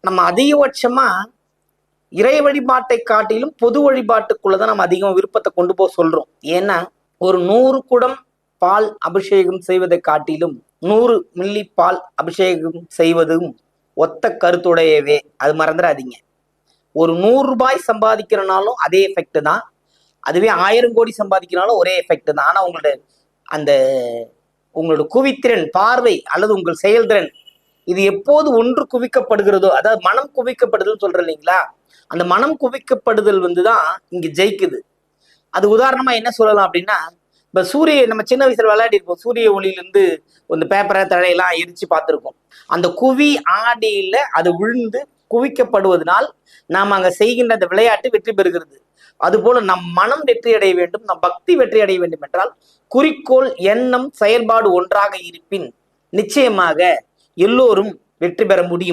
நம்ம அதிகபட்சமா இறை வழிபாட்டை காட்டிலும் பொது வழிபாட்டுக்குள்ளதான் நம்ம அதிகம் விருப்பத்தை கொண்டு போக சொல்றோம். ஏன்னா ஒரு 100 குடம் பால் அபிஷேகம் செய்வதை காட்டிலும் 100 மில்லி பால் அபிஷேகம் செய்வதும் ஒத்த கருத்துடையவே. அது மறந்துடாதீங்க. ஒரு 100 ரூபாய் சம்பாதிக்கிறனாலும் அதே எஃபெக்ட் தான், அதுவே 1000 கோடி சம்பாதிக்கிறனாலும் ஒரே எஃபெக்ட் தான். ஆனா அந்த உங்களோட குவித்திறன், பார்வை அல்லது உங்கள் செயல்திறன் இது எப்போது ஒன்று குவிக்கப்படுகிறதோ, அதாவது மனம் குவிக்கப்படுதல் சொல்ற இல்லைங்களா, அந்த மனம் குவிக்கப்படுதல் தான் இங்க ஜெயிக்குது. அது உதாரணமா என்ன சொல்லலாம் அப்படின்னா, இப்ப நம்ம சின்ன வயசுல விளையாடி இருப்போம், சூரிய ஒளியிலிருந்து இந்த பேப்பரை தழையெல்லாம் எரிச்சு பார்த்திருக்கோம். அந்த குவி ஆடியில அது விழுந்து குவிக்கப்படுவதனால் நாம் அங்க செய்கின்ற அந்த விளையாட்டு வெற்றி பெறுகிறது. அதுபோல நம் மனம் வெற்றி அடைய வேண்டும், நம் பக்தி வெற்றி அடைய வேண்டும் என்றால் குறிக்கோள், எண்ணம், செயல்பாடு ஒன்றாக இருப்பின் நிச்சயமாக எல்லோரும் வெற்றி பெற முடியும்.